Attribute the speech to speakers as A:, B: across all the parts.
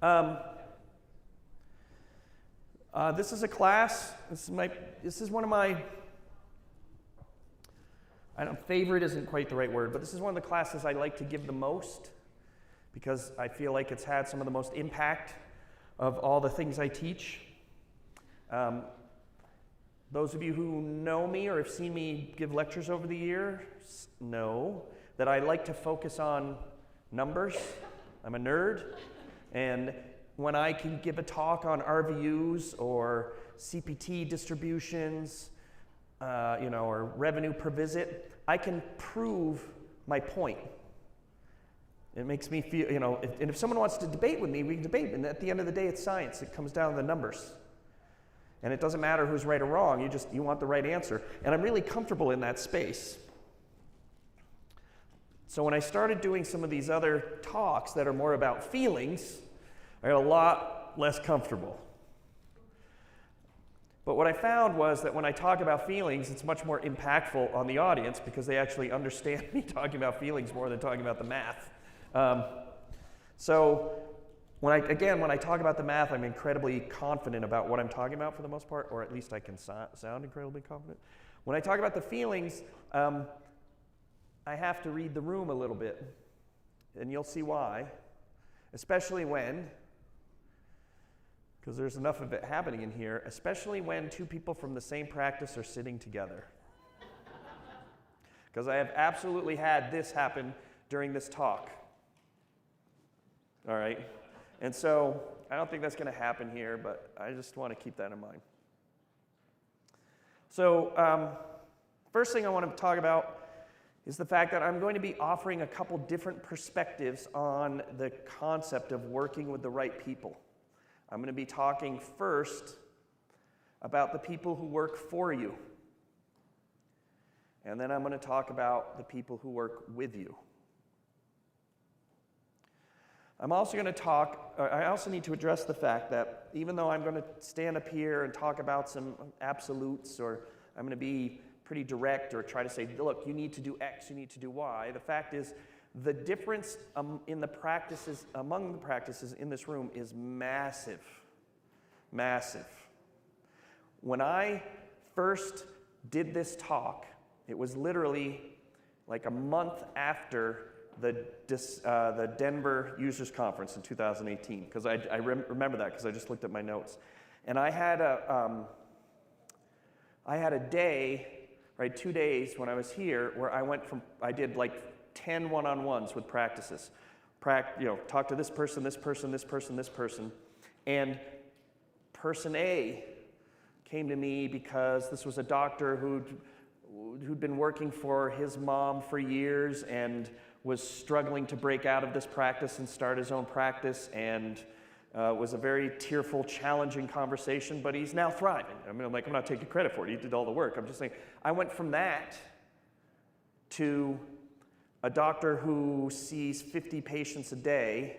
A: Um, this is a class. This is one of my. Favorite isn't quite the right word, but this is one of the classes I like to give the most because I feel like it's had some of the most impact of all the things I teach. Those of you who know me or have seen me give lectures over the years know that I like to focus on numbers. I'm a nerd, and when I can give a talk on RVUs or CPT distributions, or revenue per visit, I can prove my point. It makes me feel, if someone wants to debate with me, we can debate, and at the end of the day, it's science. It comes down to the numbers. And it doesn't matter who's right or wrong, you want the right answer. And I'm really comfortable in that space. So when I started doing some of these other talks that are more about feelings, I got a lot less comfortable. But what I found was that when I talk about feelings, it's much more impactful on the audience because they actually understand me talking about feelings more than talking about the math. So when I talk about the math, I'm incredibly confident about what I'm talking about for the most part, or at least I can sound incredibly confident. When I talk about the feelings, I have to read the room a little bit, and you'll see why, especially because there's enough of it happening in here, especially when two people from the same practice are sitting together. Because I have absolutely had this happen during this talk. All right? And so I don't think that's going to happen here, but I just want to keep that in mind. So first thing I want to talk about is the fact that I'm going to be offering a couple different perspectives on the concept of working with the right people. I'm going to be talking first about the people who work for you. And then I'm going to talk about the people who work with you. I also need to address the fact that even though I'm going to stand up here and talk about some absolutes, or I'm going to be pretty direct or try to say, look, you need to do X, you need to do Y, the fact is the difference among the practices in this room is massive. Massive. When I first did this talk, it was literally like a month after the Denver Users Conference in 2018, because I remember that because I just looked at my notes. And I had a day, right, 2 days when I was here where I did like 10 one-on-ones with practices. Talk to this person, this person, this person, this person. And person A came to me because this was a doctor who'd been working for his mom for years and was struggling to break out of this practice and start his own practice, and it was a very tearful, challenging conversation, but he's now thriving. I'm not taking credit for it. He did all the work. I'm just saying, I went from that to a doctor who sees 50 patients a day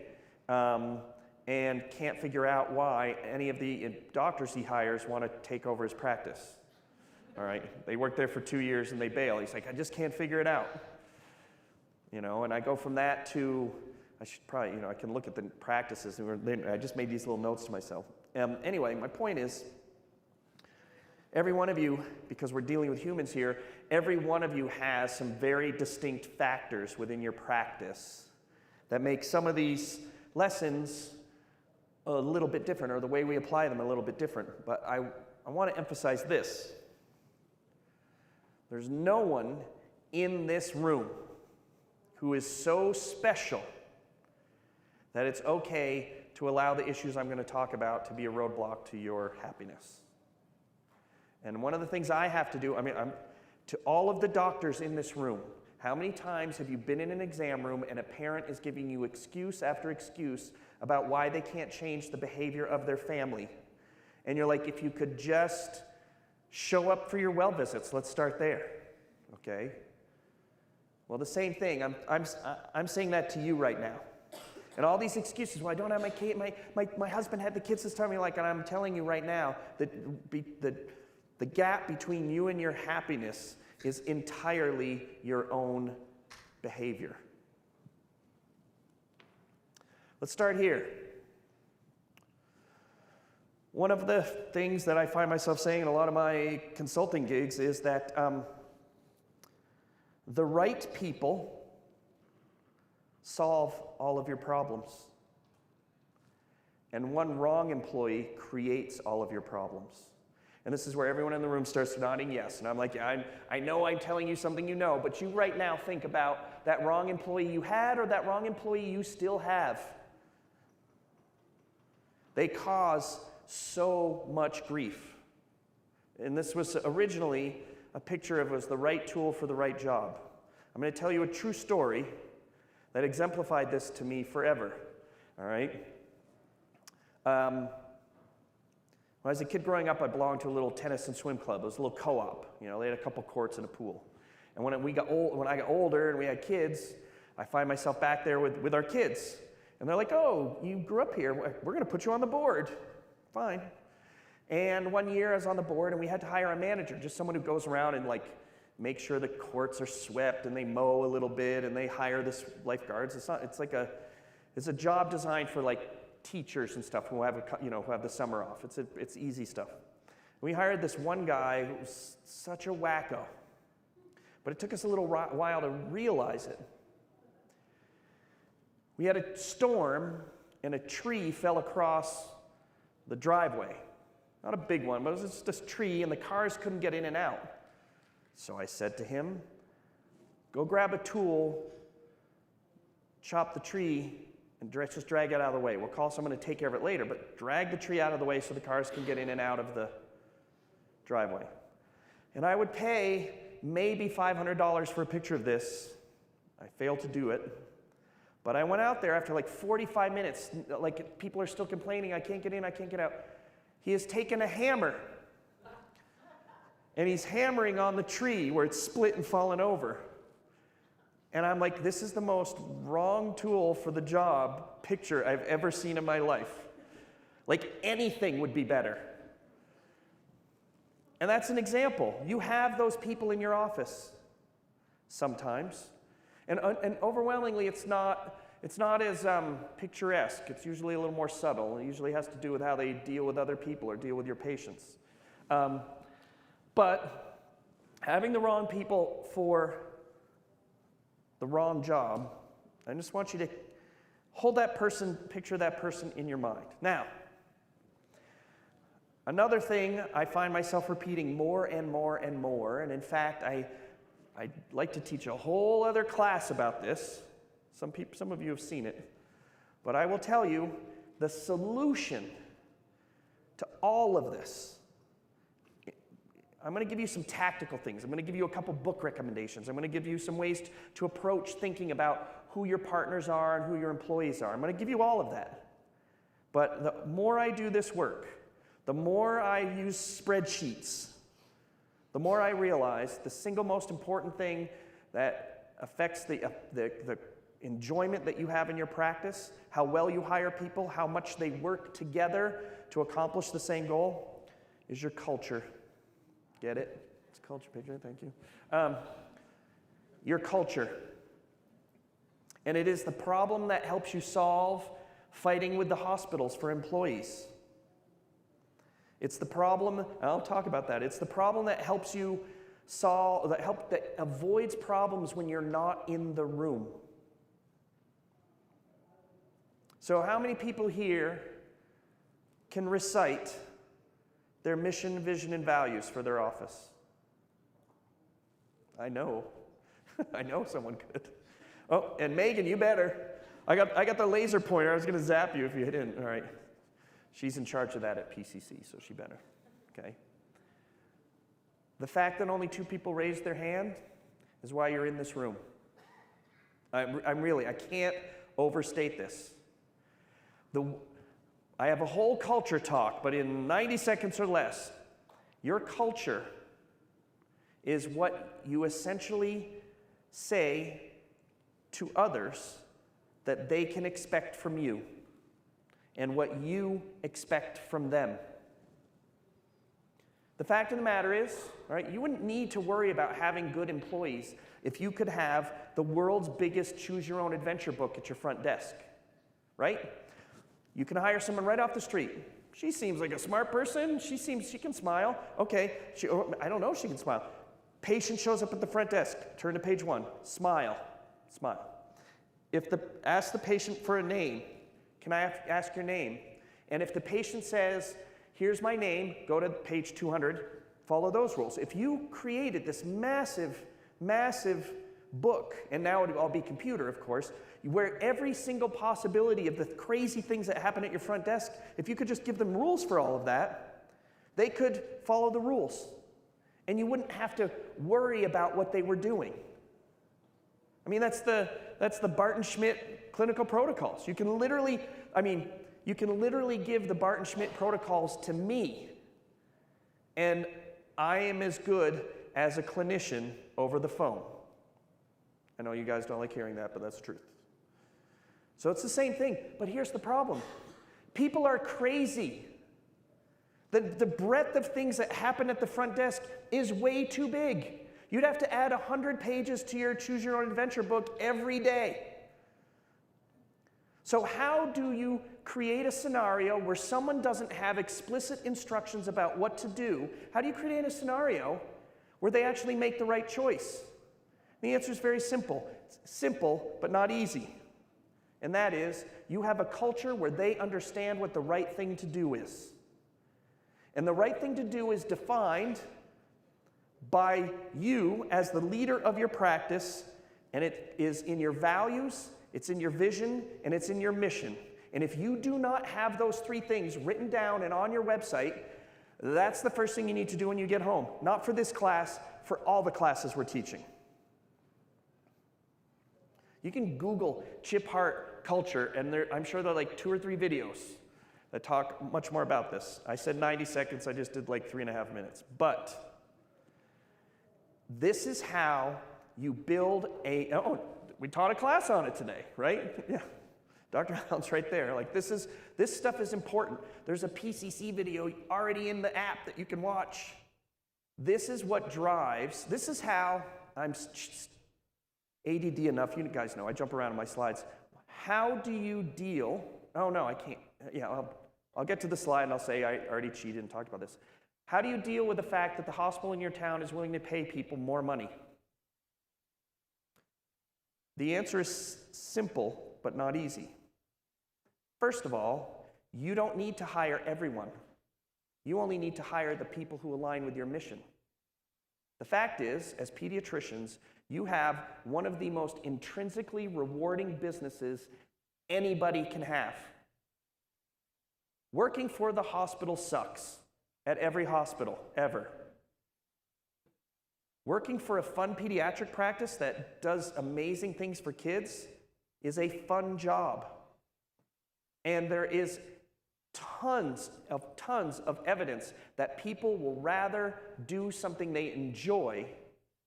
A: and can't figure out why any of the doctors he hires want to take over his practice. All right, they work there for 2 years and they bail. He's like, I just can't figure it out. And I go from that to, I should probably, I can look at the practices. I just made these little notes to myself. Anyway, my point is, every one of you, because we're dealing with humans here, every one of you has some very distinct factors within your practice that make some of these lessons a little bit different, or the way we apply them a little bit different. But I want to emphasize this. There's no one in this room who is so special that it's okay to allow the issues I'm going to talk about to be a roadblock to your happiness. And one of the things I have to do, to all of the doctors in this room, how many times have you been in an exam room and a parent is giving you excuse after excuse about why they can't change the behavior of their family? And you're like, if you could just show up for your well visits, let's start there, okay? Well, the same thing, I'm saying that to you right now. And all these excuses, well, I don't have my kid, my husband had the kids this time, and I'm telling you right now that the gap between you and your happiness is entirely your own behavior. Let's start here. One of the things that I find myself saying in a lot of my consulting gigs is that the right people solve all of your problems. And one wrong employee creates all of your problems. And this is where everyone in the room starts nodding yes. And I'm like, yeah, I know I'm telling you something you know, but you right now think about that wrong employee you had or that wrong employee you still have. They cause so much grief. And this was originally a picture of was the right tool for the right job. I'm going to tell you a true story that exemplified this to me forever. All right? When I was a kid growing up, I belonged to a little tennis and swim club. It was a little co-op. You know, they had a couple courts and a pool. And when I got older and we had kids, I find myself back there with our kids. And they're like, oh, you grew up here. We're going to put you on the board. Fine. And one year I was on the board and we had to hire a manager, just someone who goes around and like make sure the courts are swept and they mow a little bit and they hire this lifeguards. It's a job designed for like teachers and stuff who have the summer off. It's easy stuff. We hired this one guy who was such a wacko, but it took us a little while to realize it. We had a storm and a tree fell across the driveway. Not a big one, but it was just this tree and the cars couldn't get in and out. So I said to him, go grab a tool, chop the tree, and just drag it out of the way. We'll call someone to take care of it later, but drag the tree out of the way so the cars can get in and out of the driveway. And I would pay maybe $500 for a picture of this. I failed to do it. But I went out there after like 45 minutes, like people are still complaining, I can't get in, I can't get out. He has taken a hammer, and he's hammering on the tree where it's split and fallen over. And I'm like, this is the most wrong tool for the job picture I've ever seen in my life. Like anything would be better. And that's an example. You have those people in your office sometimes. And overwhelmingly, it's not as picturesque. It's usually a little more subtle. It usually has to do with how they deal with other people or deal with your patients. But having the wrong people for the wrong job, I just want you to hold that person, picture that person in your mind. Now, another thing I find myself repeating more and more and more, and in fact, I'd like to teach a whole other class about this. Some of you have seen it. But I will tell you, the solution to all of this, I'm going to give you some tactical things. I'm going to give you a couple book recommendations. I'm going to give you some ways to approach thinking about who your partners are and who your employees are. I'm going to give you all of that. But the more I do this work, the more I use spreadsheets, the more I realize the single most important thing that affects the enjoyment that you have in your practice, how well you hire people, how much they work together to accomplish the same goal, is your culture. Get it? It's a culture picture, thank you. Your culture. And it is the problem that helps you solve fighting with the hospitals for employees. It's the problem, and I'll talk about that. It's the problem that helps you solve, that avoids problems when you're not in the room. So how many people here can recite their mission, vision, and values for their office? I know. I know someone could. Oh, and Megan, you better. I got the laser pointer. I was going to zap you if you didn't. All right. She's in charge of that at PCC, so she better. Okay. The fact that only 2 people raised their hand is why you're in this room. I can't overstate this. I have a whole culture talk, but in 90 seconds or less, your culture is what you essentially say to others that they can expect from you and what you expect from them. The fact of the matter is, all right, you wouldn't need to worry about having good employees if you could have the world's biggest choose-your-own-adventure book at your front desk, right? You can hire someone right off the street. She seems like a smart person. She can smile. Okay, I don't know if she can smile. Patient shows up at the front desk. Turn to page 1. Smile. Smile. Ask the patient for a name. Can I ask your name? And if the patient says, here's my name, go to page 200, follow those rules. If you created this massive, massive book, and now it would all be computer, of course, where every single possibility of the crazy things that happen at your front desk, if you could just give them rules for all of that, they could follow the rules. And you wouldn't have to worry about what they were doing. I mean, that's the Barton Schmidt clinical protocols. You can literally give the Barton Schmidt protocols to me, and I am as good as a clinician over the phone. I know you guys don't like hearing that, but that's the truth. So it's the same thing, but here's the problem. People are crazy. The breadth of things that happen at the front desk is way too big. You'd have to add 100 pages to your Choose Your Own Adventure book every day. So how do you create a scenario where someone doesn't have explicit instructions about what to do? How do you create a scenario where they actually make the right choice? The answer is very simple. It's simple, but not easy. And that is, you have a culture where they understand what the right thing to do is. And the right thing to do is defined by you as the leader of your practice, and it is in your values, it's in your vision, and it's in your mission. And if you do not have those 3 things written down and on your website, that's the first thing you need to do when you get home. Not for this class, for all the classes we're teaching. You can Google Chip Hart culture, and I'm sure there are like 2 or 3 videos that talk much more about this. I said 90 seconds, I just did like 3.5 minutes. But this is how you build we taught a class on it today, right? Yeah, Dr. Allen's right there. Like this stuff is important. There's a PCC video already in the app that you can watch. This is what drives, this is how I'm ADD enough, you guys know, I jump around in my slides. How do you deal, oh no, I can't, yeah, I'll get to the slide and I'll say I already cheated and talked about this. How do you deal with the fact that the hospital in your town is willing to pay people more money? The answer is simple, but not easy. First of all, you don't need to hire everyone. You only need to hire the people who align with your mission. The fact is, as pediatricians, you have one of the most intrinsically rewarding businesses anybody can have. Working for the hospital sucks at every hospital, ever. Working for a fun pediatric practice that does amazing things for kids is a fun job. And there is tons of evidence that people will rather do something they enjoy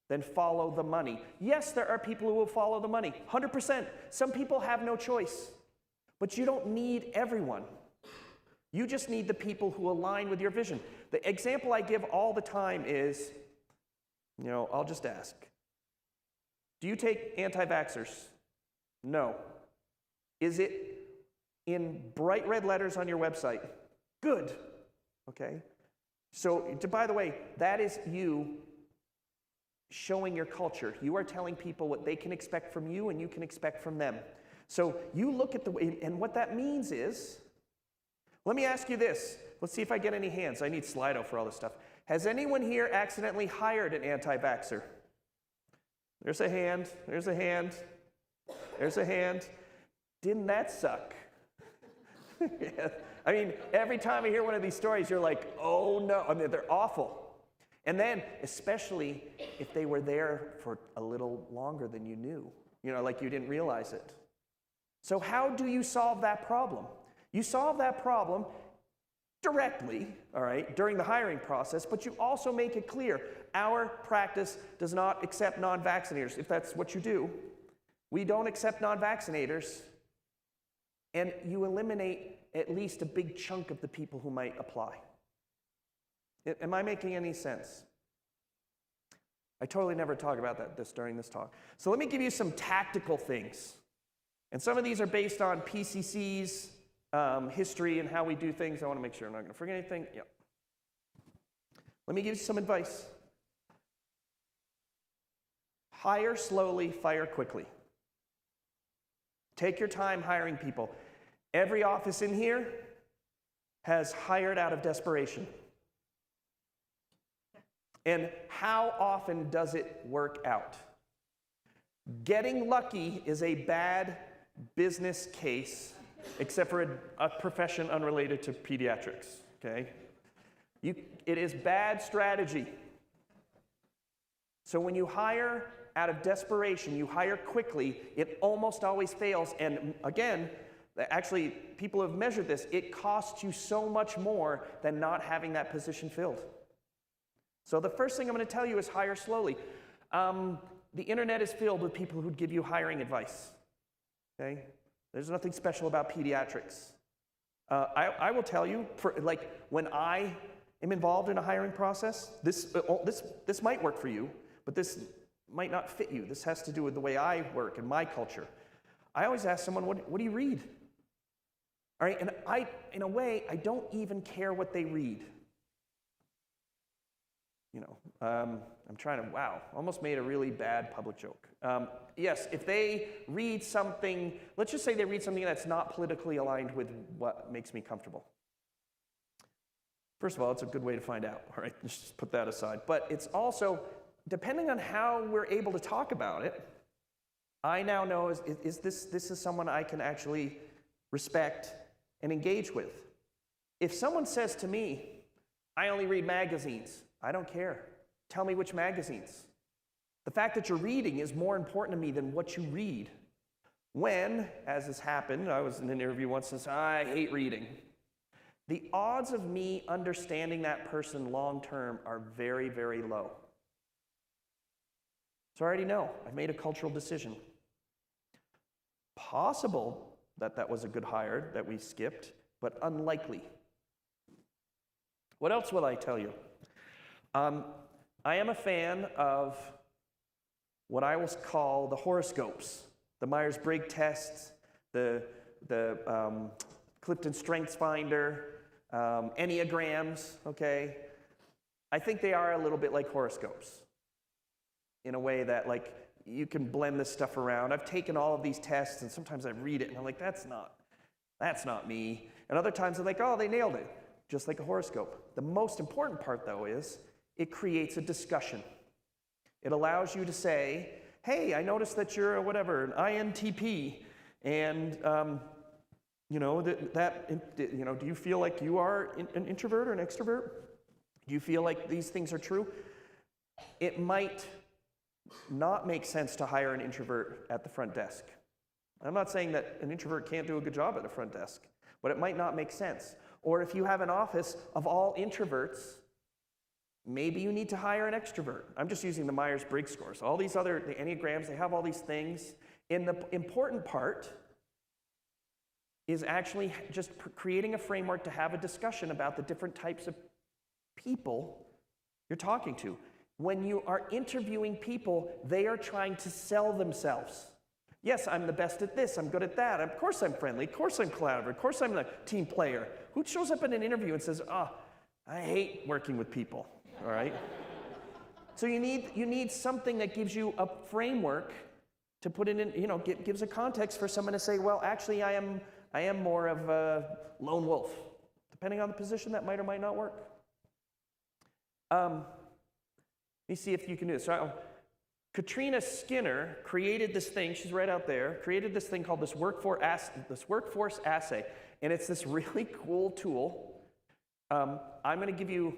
A: than follow the money. Yes, there are people who will follow the money, 100%. Some people have no choice. But you don't need everyone. You just need the people who align with your vision. The example I give all the time is, I'll just ask. Do you take anti-vaxxers? No. Is it in bright red letters on your website? Good. Okay. So, by the way, that is you showing your culture. You are telling people what they can expect from you and you can expect from them. So you look at the way, and what that means is, let me ask you this. Let's see if I get any hands. I need Slido for all this stuff. Has anyone here accidentally hired an anti-vaxxer? There's a hand. There's a hand. There's a hand. Didn't that suck? Yeah. I mean, every time I hear one of these stories, you're like, oh no. I mean, they're awful. And then, especially if they were there for a little longer than you knew, like you didn't realize it. So how do you solve that problem? You solve that problem directly, all right, during the hiring process, but you also make it clear, our practice does not accept non-vaccinators. If that's what you do, we don't accept non-vaccinators, and you eliminate at least a big chunk of the people who might apply. Am I making any sense? I totally never talk about this during this talk. So let me give you some tactical things. And some of these are based on PCCs history and how we do things. I want to make sure I'm not going to forget anything. Yep. Let me give you some advice. Hire slowly, fire quickly. Take your time hiring people. Every office in here has hired out of desperation. And how often does it work out? Getting lucky is a bad business case, except for a profession unrelated to pediatrics, okay? It is bad strategy. So when you hire out of desperation, you hire quickly, it almost always fails. And again, actually, people have measured this. It costs you so much more than not having that position filled. So the first thing I'm going to tell you is hire slowly. The internet is filled with people who'd give you hiring advice. Okay? There's nothing special about pediatrics. I will tell you, when I am involved in a hiring process, this might work for you, but this might not fit you. This has to do with the way I work and my culture. I always ask someone, what do you read? All right, and in a way, I don't even care what they read. I'm trying to, almost made a really bad public joke. Yes, if they read something, let's just say they read something that's not politically aligned with what makes me comfortable. First of all, it's a good way to find out, all right? Let's just put that aside. But it's also, depending on how we're able to talk about it, I now know is this is someone I can actually respect and engage with. If someone says to me, I only read magazines, I don't care. Tell me which magazines. The fact that you're reading is more important to me than what you read. When, as has happened, I was in an interview once and said, I hate reading. The odds of me understanding that person long term are very, very low. So I already know. I've made a cultural decision. Possible that was a good hire that we skipped, but unlikely. What else will I tell you? I am a fan of what I will call the horoscopes, the Myers-Briggs tests, the Clifton Strengths Finder, Enneagrams, okay? I think they are a little bit like horoscopes in a way that, you can blend this stuff around. I've taken all of these tests, and sometimes I read it, and I'm like, that's not me. And other times I'm like, oh, they nailed it, just like a horoscope. The most important part, though, is it creates a discussion. It allows you to say, hey, I noticed that you're an INTP, and do you feel like you are an introvert or an extrovert? Do you feel like these things are true? It might not make sense to hire an introvert at the front desk. I'm not saying that an introvert can't do a good job at the front desk, but it might not make sense. Or if you have an office of all introverts, maybe you need to hire an extrovert. I'm just using the Myers-Briggs scores. All these the Enneagrams, they have all these things. And the important part is actually just creating a framework to have a discussion about the different types of people you're talking to. When you are interviewing people, they are trying to sell themselves. Yes, I'm the best at this, I'm good at that. Of course I'm friendly, of course I'm collaborative, of course I'm a team player. Who shows up in an interview and says, I hate working with people, all right? So you need something that gives you a framework to put it in, gives a context for someone to say, well, actually I am more of a lone wolf. Depending on the position, that might or might not work. Let me see if you can do this. So, Katrina Skinner created this thing, she's right out there, created this thing called this workforce assay. And it's this really cool tool. I'm going to give you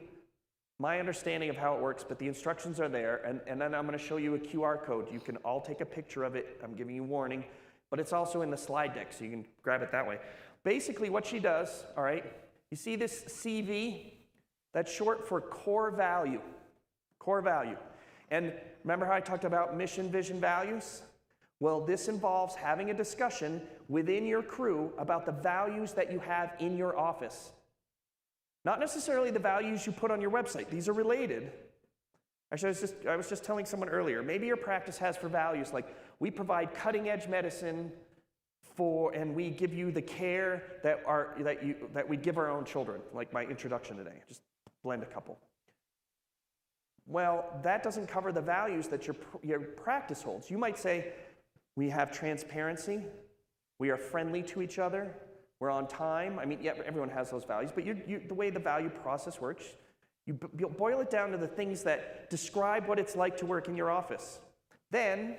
A: my understanding of how it works, but the instructions are there. And then I'm going to show you a QR code. You can all take a picture of it. I'm giving you warning. But it's also in the slide deck, so you can grab it that way. Basically, what she does, all right, you see this CV? That's short for core value. Core value. And remember how I talked about mission, vision, values? Well, this involves having a discussion within your crew about the values that you have in your office. Not necessarily the values you put on your website. These are related. Actually, I was just telling someone earlier, maybe your practice has for values like we provide cutting-edge medicine and we give you the care that we give our own children, like my introduction today. Just blend a couple. Well, that doesn't cover the values that your practice holds. You might say, we have transparency, we are friendly to each other, we're on time. I mean, yeah, everyone has those values, but the way the value process works, you boil it down to the things that describe what it's like to work in your office. Then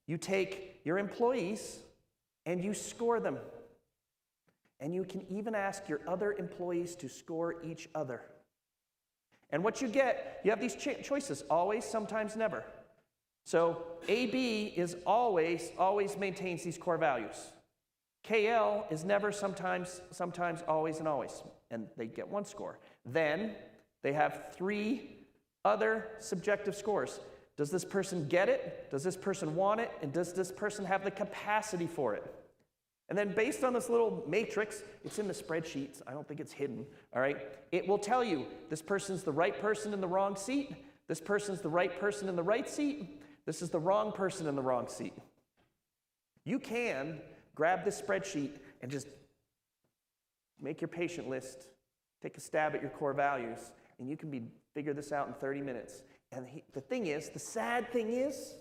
A: you take your employees and you score them. And you can even ask your other employees to score each other. And what you get, you have these choices, always, sometimes, never. So AB is always maintains these core values. KL is never, sometimes, always, and always. And they get 1 score. Then they have 3 other subjective scores. Does this person get it? Does this person want it? And does this person have the capacity for it? And then based on this little matrix, it's in the spreadsheets, I don't think it's hidden, all right? It will tell you this person's the right person in the wrong seat, this person's the right person in the right seat, this is the wrong person in the wrong seat. You can grab this spreadsheet and just make your patient list, take a stab at your core values, and you can figure this out in 30 minutes. And the sad thing is,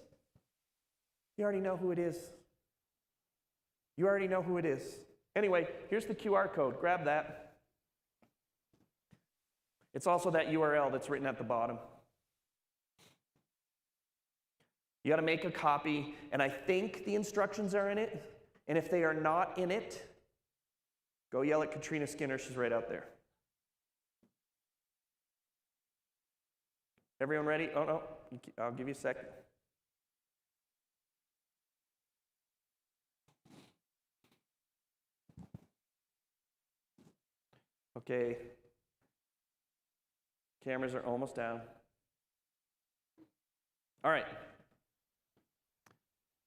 A: you already know who it is. You already know who it is. Anyway, here's the QR code. Grab that. It's also that URL that's written at the bottom. You got to make a copy, and I think the instructions are in it. And if they are not in it, go yell at Katrina Skinner. She's right out there. Everyone ready? Oh, no. I'll give you a second. Okay. Cameras are almost down. All right.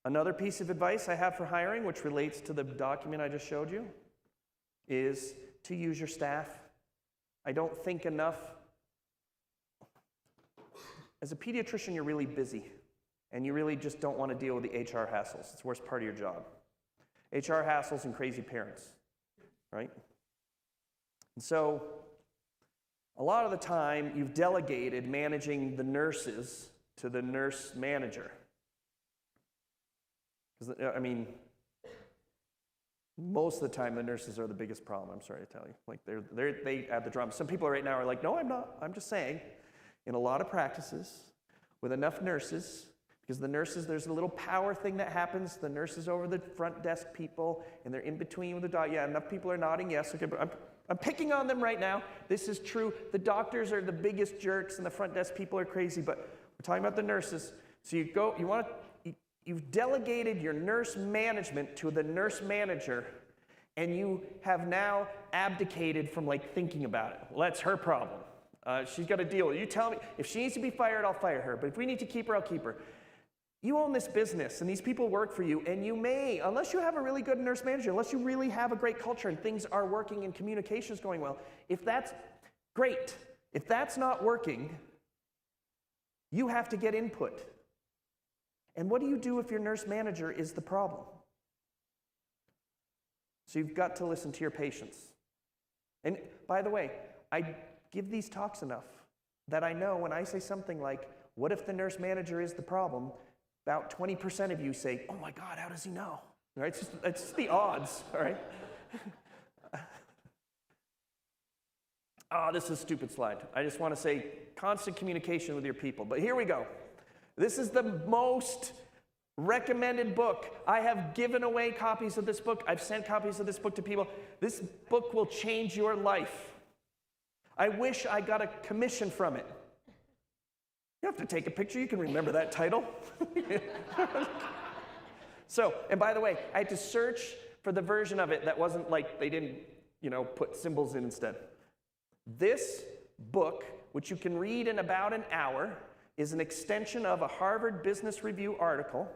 A: Another piece of advice I have for hiring, which relates to the document I just showed you, is to use your staff. I don't think enough. As a pediatrician, you're really busy, and you really just don't want to deal with the HR hassles. It's the worst part of your job. HR hassles and crazy parents, right? And so, a lot of the time, you've delegated managing the nurses to the nurse manager. I mean, most of the time, the nurses are the biggest problem, I'm sorry to tell you. Like, they add the drama. Some people right now are like, no, I'm not. I'm just saying, in a lot of practices, with enough nurses, because the nurses, there's a little power thing that happens. The nurses over the front desk people, and they're in between with the doc. Yeah, enough people are nodding yes. Okay, but I'm picking on them right now. This is true. The doctors are the biggest jerks, and the front desk people are crazy. But we're talking about the nurses. So you've delegated your nurse management to the nurse manager, and you have now abdicated from thinking about it. Well, that's her problem. She's got to deal with it. You tell me, if she needs to be fired, I'll fire her. But if we need to keep her, I'll keep her. You own this business, and these people work for you, and you may, unless you have a really good nurse manager, unless you really have a great culture and things are working and communication's going well, if that's great, if that's not working, you have to get input. And what do you do if your nurse manager is the problem? So you've got to listen to your patients. And by the way, I give these talks enough that I know when I say something like, what if the nurse manager is the problem? About 20% of you say, oh my God, how does he know? Right? It's just the odds, all right? This is a stupid slide. I just want to say constant communication with your people. But here we go. This is the most recommended book. I have given away copies of this book. I've sent copies of this book to people. This book will change your life. I wish I got a commission from it. You have to take a picture. You can remember that title. So, and by the way, I had to search for the version of it that wasn't they didn't, put symbols in instead. This book, which you can read in about an hour, is an extension of a Harvard Business Review article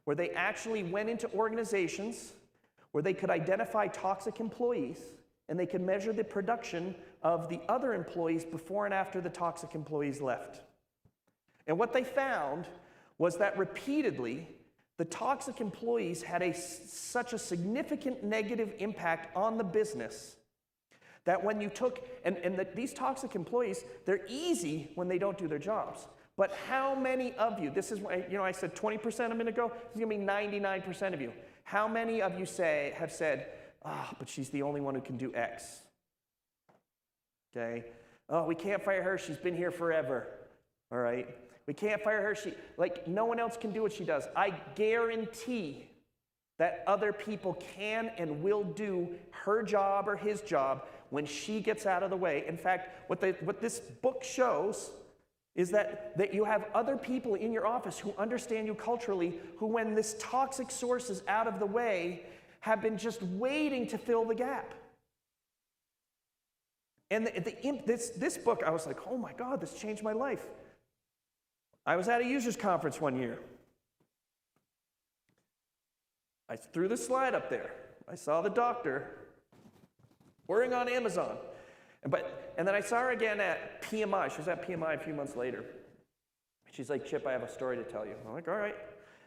A: where they actually went into organizations where they could identify toxic employees and they could measure the production of the other employees before and after the toxic employees left. And what they found was that repeatedly, The toxic employees had such a significant negative impact on the business that when you took, these toxic employees, they're easy when they don't do their jobs. But how many of you, this is why, I said 20% a minute ago, this is going to be 99% of you. How many of you have said, but she's the only one who can do X? Okay? Oh, we can't fire her, she's been here forever. All right? We can't fire her, no one else can do what she does. I guarantee that other people can and will do her job or his job when she gets out of the way. In fact, what this book shows is that you have other people in your office who understand you culturally, who when this toxic source is out of the way, have been just waiting to fill the gap. And this book, I was like, oh my God, this changed my life. I was at a users conference one year. I threw the slide up there. I saw the doctor ordering on Amazon. And then I saw her again at PMI. She was at PMI a few months later. She's like, Chip, I have a story to tell you. I'm like, all right.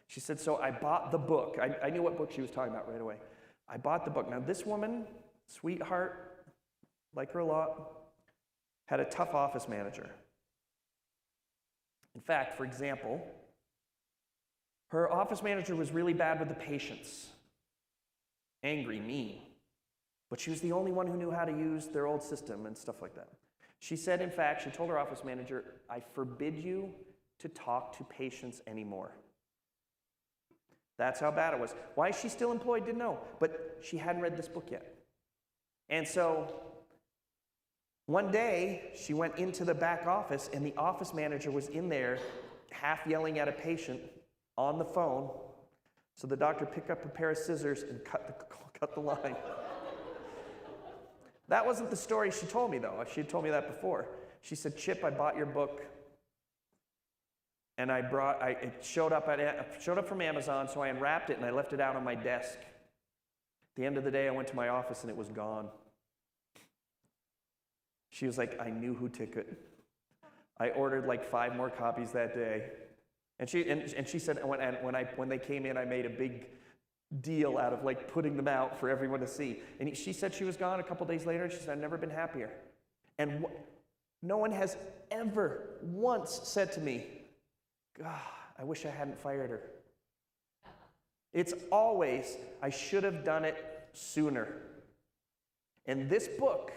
A: She said, so I bought the book. I knew what book she was talking about right away. I bought the book. Now, this woman, sweetheart, like her a lot, had a tough office manager. In fact, for example, her office manager was really bad with the patients. Angry, mean. But she was the only one who knew how to use their old system and stuff like that. She said, in fact, she told her office manager, I forbid you to talk to patients anymore. That's how bad it was. Why is she still employed? Didn't know. But she hadn't read this book yet. And so one day, she went into the back office, and the office manager was in there, half yelling at a patient on the phone. So the doctor picked up a pair of scissors and cut the line. That wasn't the story she told me, though. She had told me that before. She said, Chip, I bought your book, and it showed up from Amazon, so I unwrapped it, and I left it out on my desk. At the end of the day, I went to my office, and it was gone. She was like, I knew who took it. I ordered 5 more copies that day. And she said, when they came in, I made a big deal out of putting them out for everyone to see. And she said she was gone a couple days later. She said, I've never been happier. And no one has ever once said to me, God, I wish I hadn't fired her. It's always, I should have done it sooner. And this book,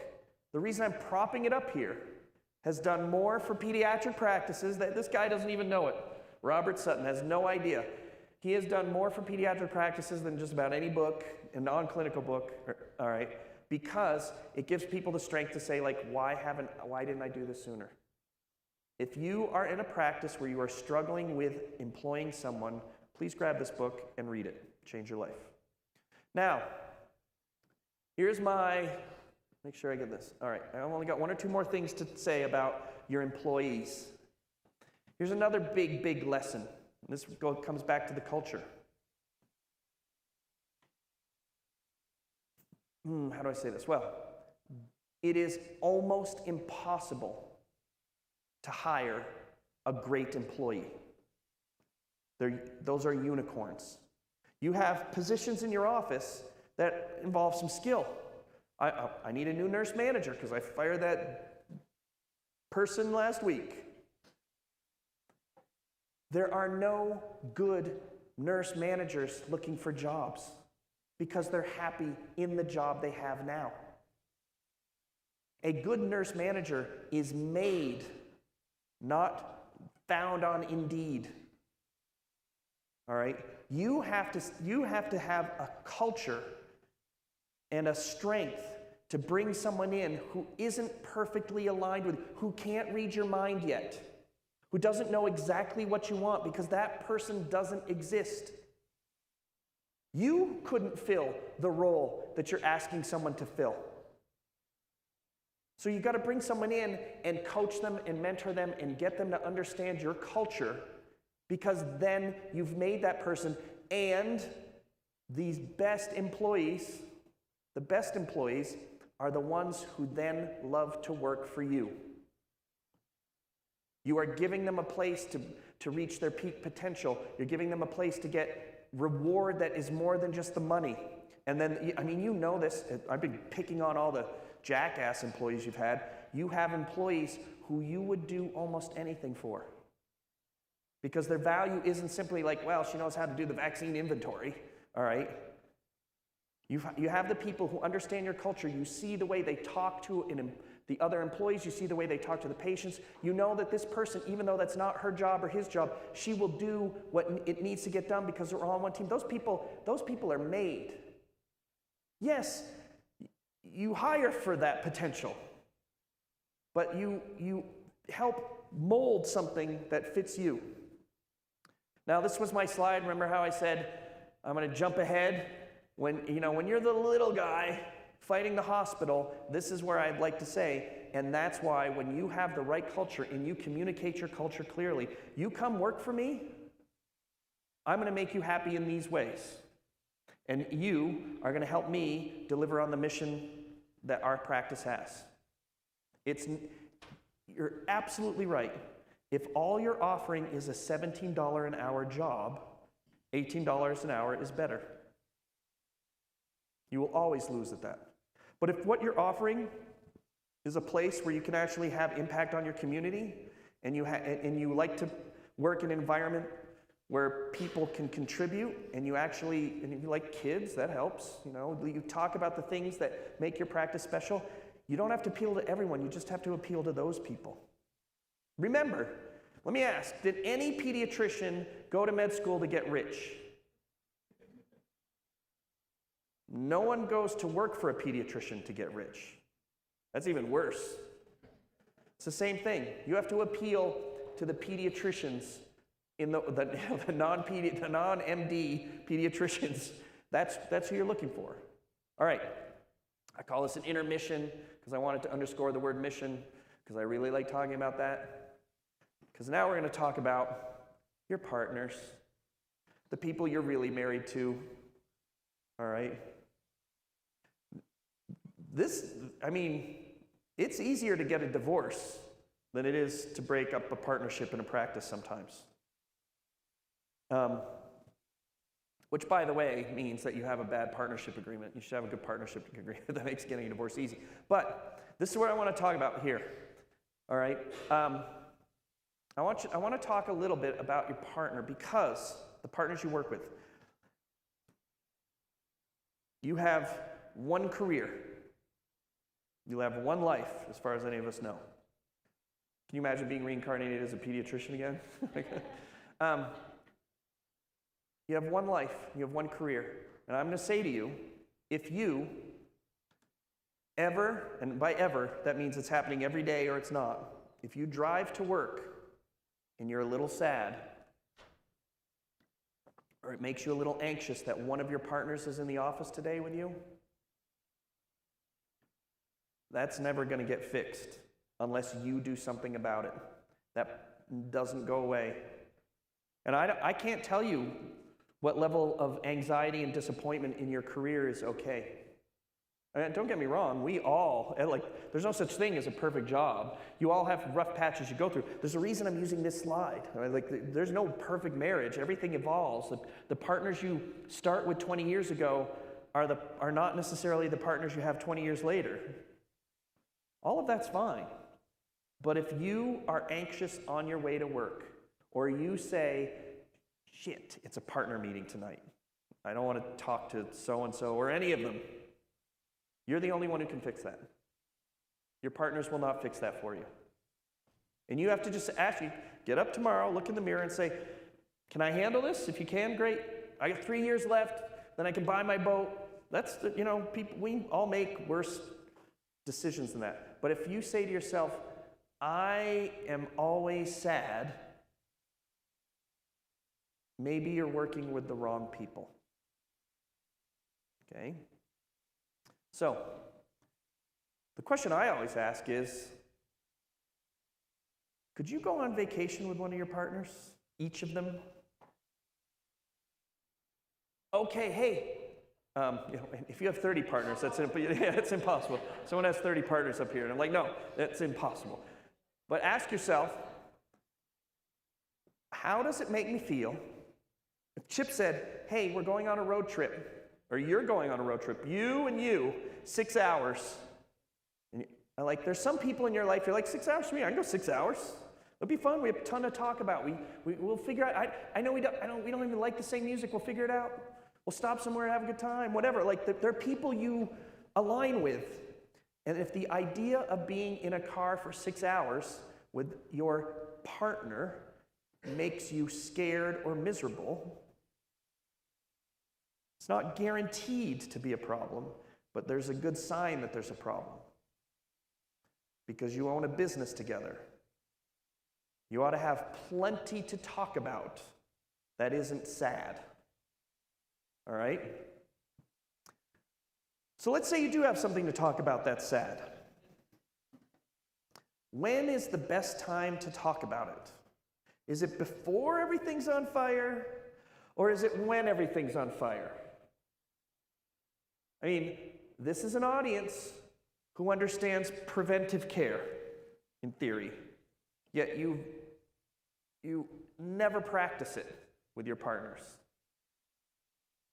A: the reason I'm propping it up here, has done more for pediatric practices that this guy doesn't even know it. Robert Sutton has no idea. He has done more for pediatric practices than just about any book, a non-clinical book, all right, because it gives people the strength to say, why didn't I do this sooner? If you are in a practice where you are struggling with employing someone, please grab this book and read it. Change your life. Now, here's make sure I get this. All right, I've only got 1 or 2 more things to say about your employees. Here's another big, big lesson. This comes back to the culture. How do I say this? Well, it is almost impossible to hire a great employee. Those are unicorns. You have positions in your office that involve some skill. I need a new nurse manager because I fired that person last week. There are no good nurse managers looking for jobs because they're happy in the job they have now. A good nurse manager is made, not found on Indeed. All right? You have to have a culture and a strength to bring someone in who isn't perfectly aligned with, who can't read your mind yet, who doesn't know exactly what you want because that person doesn't exist. You couldn't fill the role that you're asking someone to fill. So you've got to bring someone in and coach them and mentor them and get them to understand your culture, because then you've made that person, and these best employees, the best employees are the ones who then love to work for you. You are giving them a place to reach their peak potential. You're giving them a place to get reward that is more than just the money. And then, I mean, you know this. I've been picking on all the jackass employees you've had. You have employees who you would do almost anything for. Because their value isn't simply like, well, she knows how to do the vaccine inventory, all right? You have the people who understand your culture. You see the way they talk to the other employees. You see the way they talk to the patients. You know that this person, even though that's not her job or his job, she will do what it needs to get done because they're all on one team. Those people are made. Yes, you hire for that potential, but you help mold something that fits you. Now, this was my slide. Remember how I said I'm going to jump ahead? When you're the little guy fighting the hospital, this is where I'd like to say, and that's why when you have the right culture and you communicate your culture clearly, you come work for me, I'm going to make you happy in these ways. And you are going to help me deliver on the mission that our practice has. You're absolutely right. If all you're offering is a $17 an hour job, $18 an hour is better. You will always lose at that. But if what you're offering is a place where you can actually have impact on your community, and you like to work in an environment where people can contribute, and you like kids, that helps. You talk about the things that make your practice special. You don't have to appeal to everyone. You just have to appeal to those people. Remember, let me ask, did any pediatrician go to med school to get rich? No one goes to work for a pediatrician to get rich. That's even worse. It's the same thing. You have to appeal to the pediatricians, in the non-MD pediatricians. That's who you're looking for. All right. I call this an intermission because I wanted to underscore the word mission because I really like talking about that. Because now we're going to talk about your partners, the people you're really married to. All right. It's easier to get a divorce than it is to break up a partnership in a practice sometimes. Which, by the way, means that you have a bad partnership agreement. You should have a good partnership agreement that makes getting a divorce easy. But this is what I want to talk about here. All right? I want to talk a little bit about your partner, because the partners you work with. You have one career. You'll have one life, as far as any of us know. Can you imagine being reincarnated as a pediatrician again? You have one life. You have one career. And I'm going to say to you, if you ever, and by ever, that means it's happening every day or it's not, if you drive to work and you're a little sad, or it makes you a little anxious that one of your partners is in the office today with you, that's never going to get fixed unless you do something about it. That doesn't go away. And I can't tell you what level of anxiety and disappointment in your career is okay. And don't get me wrong, we all, there's no such thing as a perfect job. You all have rough patches you go through. There's a reason I'm using this slide. There's no perfect marriage. Everything evolves. The partners you start with 20 years ago are not necessarily the partners you have 20 years later. All of that's fine. But if you are anxious on your way to work, or you say, shit, it's a partner meeting tonight, I don't want to talk to so-and-so or any of them, you're the only one who can fix that. Your partners will not fix that for you. And you have to just get up tomorrow, look in the mirror and say, can I handle this? If you can, great. I got 3 years left, then I can buy my boat. That's, people, we all make worse decisions than that. But if you say to yourself, I am always sad, maybe you're working with the wrong people. Okay? So, the question I always ask is, could you go on vacation with one of your partners? Each of them? Okay, hey, if you have 30 partners, that's impossible. Someone has 30 partners up here, and I'm like, no, that's impossible. But ask yourself, how does it make me feel If Chip said, hey, we're going on a road trip, or you're going on a road trip, you and you, 6 hours. And there's some people in your life, you're like, 6 hours for me, I can go 6 hours. It'll be fun. We have a ton to talk about. We'll figure out. I know we don't even like the same music. We'll figure it out. We'll stop somewhere and have a good time. Whatever. There are people you align with, and if the idea of being in a car for 6 hours with your partner makes you scared or miserable, it's not guaranteed to be a problem, but there's a good sign that there's a problem. Because you own a business together. You ought to have plenty to talk about that isn't sad. All right? So let's say you do have something to talk about that's sad. When is the best time to talk about it? Is it before everything's on fire, or is it when everything's on fire? I mean, this is an audience who understands preventive care, in theory, yet you never practice it with your partners.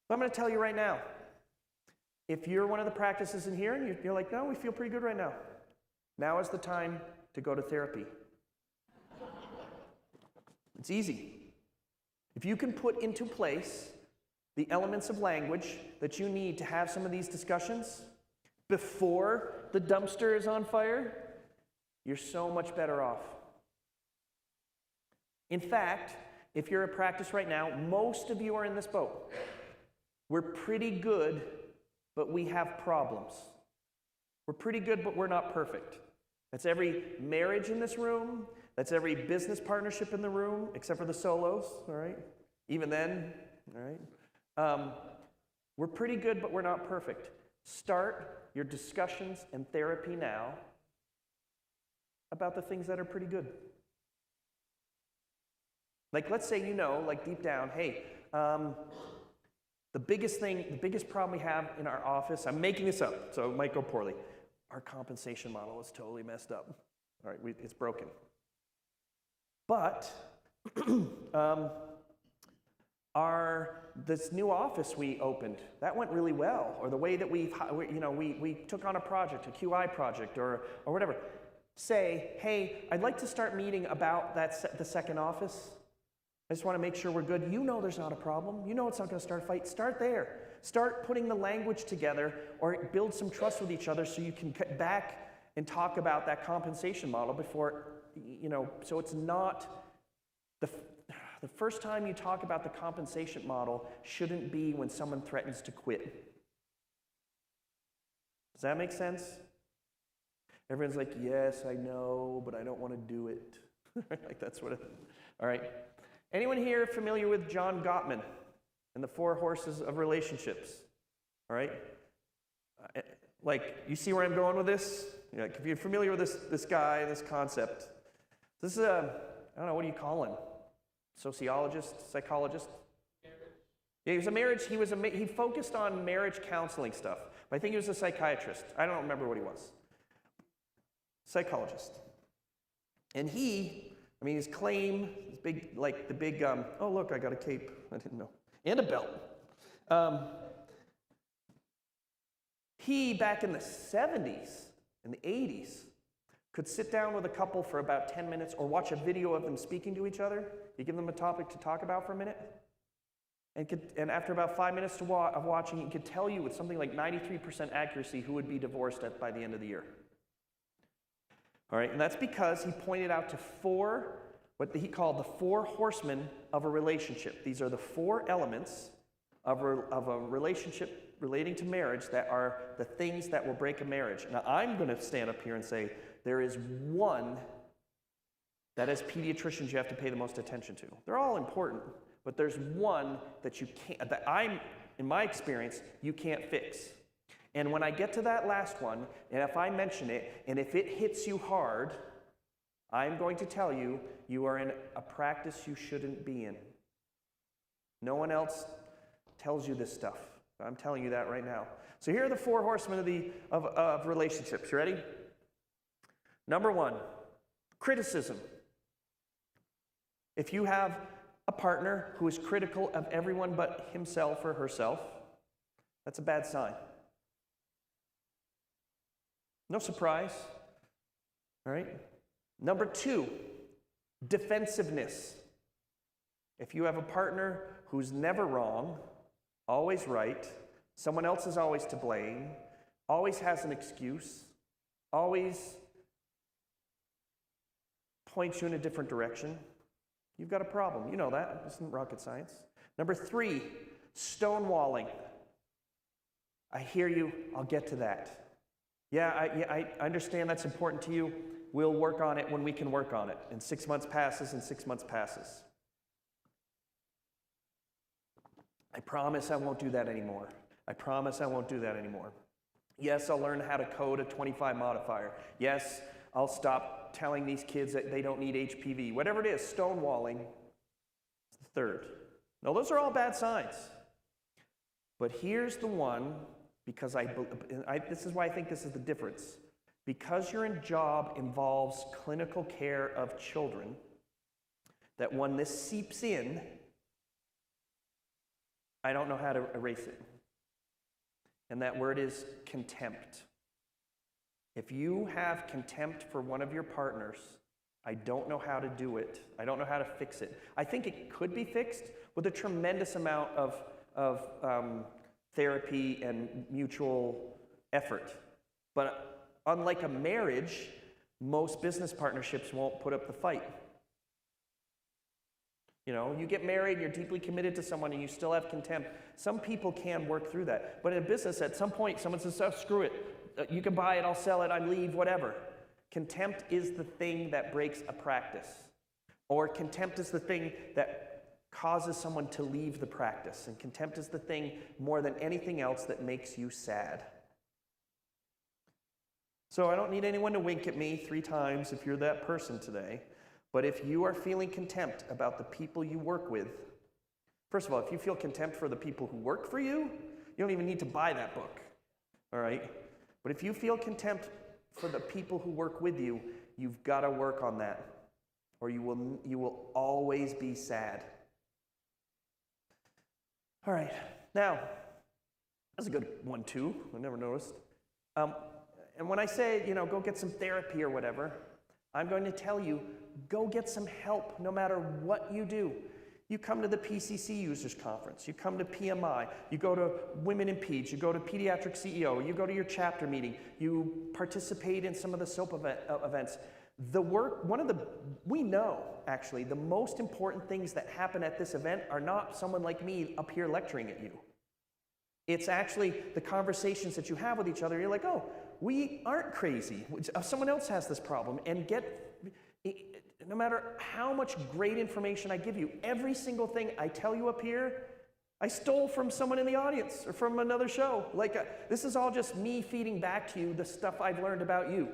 A: So I'm going to tell you right now, if you're one of the practices in here and you're like, no, we feel pretty good right now, now is the time to go to therapy. It's easy. If you can put into place the elements of language that you need to have some of these discussions before the dumpster is on fire, you're so much better off. In fact, if you're at practice right now, most of you are in this boat. We're pretty good, but we have problems. We're pretty good, but we're not perfect. That's every marriage in this room. That's every business partnership in the room, except for the solos, all right? Even then, all right? We're pretty good, but we're not perfect. Start your discussions and therapy now about the things that are pretty good. Let's say deep down, hey, the biggest problem we have in our office, I'm making this up, so it might go poorly. Our compensation model is totally messed up. All right, it's broken. But this new office we opened, that went really well. Or the way that we took on a project, a QI project, or whatever. Say, hey, I'd like to start meeting about the second office. I just want to make sure we're good. You know there's not a problem. You know it's not going to start a fight. Start there. Start putting the language together or build some trust with each other so you can get back and talk about that compensation model before, so it's not the first time you talk about the compensation model shouldn't be when someone threatens to quit. Does that make sense? Everyone's like, yes, I know, but I don't want to do it. That's what it is. All right. Anyone here familiar with John Gottman and the 4 horses of relationships? All right? You see where I'm going with this? If you're familiar with this guy, this concept, this is I don't know, what do you call him? Sociologist, psychologist? Yeah, he was a marriage, he focused on marriage counseling stuff. But I think he was a psychiatrist. I don't remember what he was. Psychologist. And his claim, oh look, I got a cape, I didn't know, and a belt. He, back in the 70s, in the 80s, could sit down with a couple for about 10 minutes or watch a video of them speaking to each other. You give them a topic to talk about for a minute. And after about 5 minutes of watching, he could tell you with something like 93% accuracy who would be divorced by the end of the year. All right, and that's because he pointed out to 4, what he called the 4 horsemen of a relationship. These are the 4 elements of a relationship relating to marriage that are the things that will break a marriage. Now, I'm going to stand up here and say there is one that as pediatricians you have to pay the most attention to. They're all important, but there's one that in my experience, you can't fix. And when I get to that last one, and if I mention it, and if it hits you hard, I'm going to tell you, you are in a practice you shouldn't be in. No one else tells you this stuff. I'm telling you that right now. So here are the 4 horsemen of relationships. You ready? Number 1, criticism. If you have a partner who is critical of everyone but himself or herself, that's a bad sign. No surprise. All right? Number 2, defensiveness. If you have a partner who's never wrong, always right, someone else is always to blame, always has an excuse, always points you in a different direction, you've got a problem. You know that. This isn't rocket science. Number 3, stonewalling. I hear you. I'll get to that. Yeah, I understand that's important to you. We'll work on it when we can work on it. And 6 months passes and 6 months passes. I promise I won't do that anymore. I promise I won't do that anymore. Yes, I'll learn how to code a 25 modifier. Yes, I'll stop telling these kids that they don't need HPV. Whatever it is, stonewalling is the 3rd. Now, those are all bad signs. But here's the one, because this is why I think this is the difference. Because your job involves clinical care of children, that when this seeps in, I don't know how to erase it. And that word is contempt. If you have contempt for one of your partners, I don't know how to do it. I don't know how to fix it. I think it could be fixed with a tremendous amount of therapy and mutual effort. But unlike a marriage, most business partnerships won't put up the fight. You know, you get married, you're deeply committed to someone, and you still have contempt. Some people can work through that. But in a business, at some point, someone says, oh, screw it. You can buy it, I'll sell it, I leave, whatever. Contempt is the thing that breaks a practice. Or contempt is the thing that causes someone to leave the practice. And contempt is the thing, more than anything else, that makes you sad. So I don't need anyone to wink at me 3 times if you're that person today. But if you are feeling contempt about the people you work with, first of all, if you feel contempt for the people who work for you, you don't even need to buy that book, all right? But if you feel contempt for the people who work with you, you've got to work on that, or you will always be sad. All right, now, that's a good one too, I never noticed. And when I say, go get some therapy or whatever, I'm going to tell you, go get some help no matter what you do. You come to the PCC Users Conference, you come to PMI, you go to Women in Peds, you go to Pediatric CEO, you go to your chapter meeting, you participate in some of the SOAP events. We know, actually, the most important things that happen at this event are not someone like me up here lecturing at you. It's actually the conversations that you have with each other. You're like, oh, we aren't crazy. Someone else has this problem. And no matter how much great information I give you, every single thing I tell you up here, I stole from someone in the audience or from another show. This is all just me feeding back to you the stuff I've learned about you.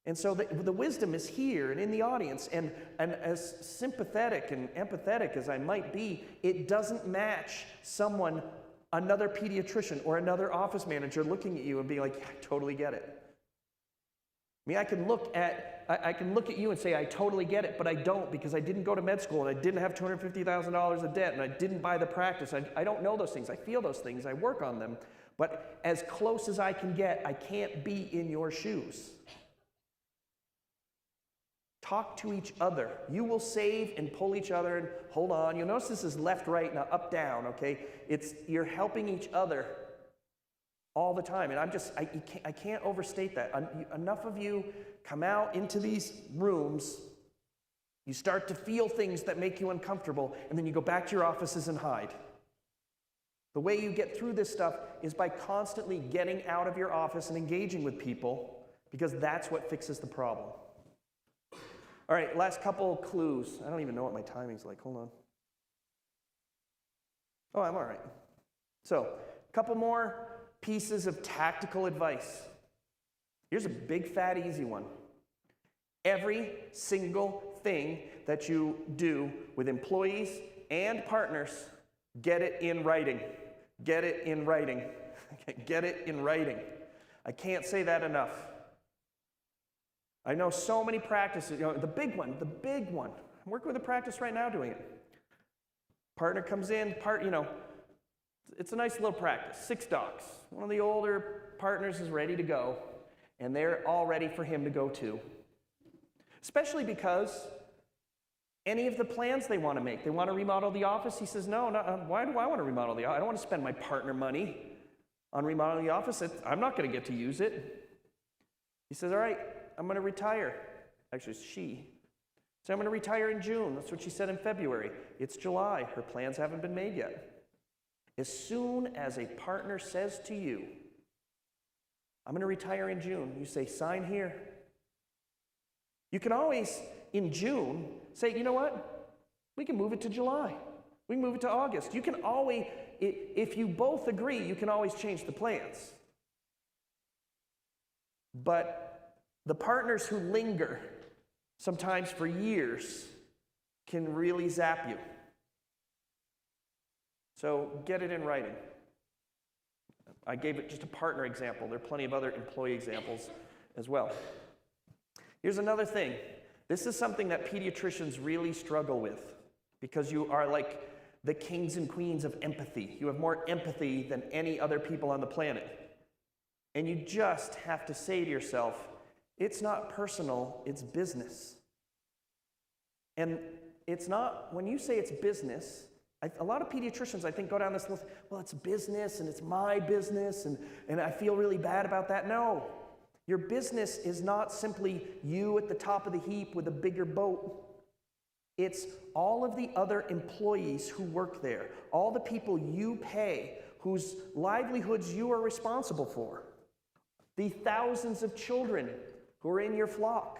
A: And so the wisdom is here and in the audience. And as sympathetic and empathetic as I might be, it doesn't match another pediatrician or another office manager looking at you and being like, yeah, I totally get it. I mean, I can look at you and say, I totally get it, but I don't, because I didn't go to med school and I didn't have $250,000 of debt and I didn't buy the practice. I don't know those things. I feel those things. I work on them. But as close as I can get, I can't be in your shoes. Talk to each other. You will save and pull each other and hold on. You'll notice this is left, right, now up, down, okay? You're helping each other all the time. And I can't overstate that. Enough of you come out into these rooms, you start to feel things that make you uncomfortable, and then you go back to your offices and hide. The way you get through this stuff is by constantly getting out of your office and engaging with people, because that's what fixes the problem. All right, last couple clues. I don't even know what my timing's like. Hold on. Oh, I'm all right. So, a couple more pieces of tactical advice. Here's a big, fat, easy one. Every single thing that you do with employees and partners, get it in writing. Get it in writing. Get it in writing. I can't say that enough. I know so many practices, the big one, I'm working with a practice right now doing it. Partner comes in, it's a nice little practice, 6 docs. One of the older partners is ready to go, and they're all ready for him to go too. Especially because any of the plans they want to make, they want to remodel the office. He says, no, why do I want to remodel the office? I don't want to spend my partner money on remodeling the office. I'm not going to get to use it. He says, all right, I'm going to retire. Actually, it's she. So I'm going to retire in June. That's what she said in February. It's July. Her plans haven't been made yet. As soon as a partner says to you, I'm going to retire in June, you say, sign here. You can always, in June, say, you know what? We can move it to July. We can move it to August. You can always, if you both agree, you can always change the plans. But the partners who linger, sometimes for years, can really zap you. So get it in writing. I gave it just a partner example. There are plenty of other employee examples as well. Here's another thing. This is something that pediatricians really struggle with because you are like the kings and queens of empathy. You have more empathy than any other people on the planet. And you just have to say to yourself, it's not personal, it's business. And it's not, when you say it's business, a lot of pediatricians, I think, go down this list, well, it's business and it's my business and I feel really bad about that. No, your business is not simply you at the top of the heap with a bigger boat. It's all of the other employees who work there, all the people you pay, whose livelihoods you are responsible for, the thousands of children who are in your flock.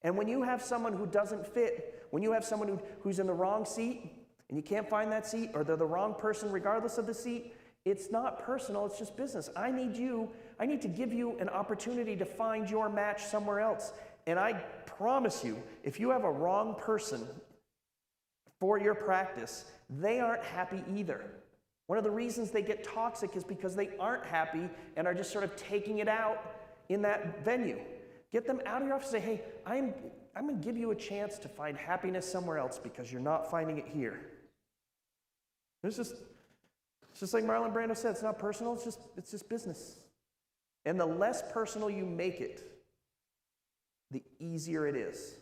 A: And when you have someone who doesn't fit, when you have someone who's in the wrong seat, and you can't find that seat, or they're the wrong person regardless of the seat, it's not personal, it's just business. I need to give you an opportunity to find your match somewhere else. And I promise you, if you have a wrong person for your practice, they aren't happy either. One of the reasons they get toxic is because they aren't happy and are just sort of taking it out in that venue. Get them out of your office and say, hey, I'm going to give you a chance to find happiness somewhere else because you're not finding it here. It's just like Marlon Brando said, it's not personal, it's just business. And the less personal you make it, the easier it is.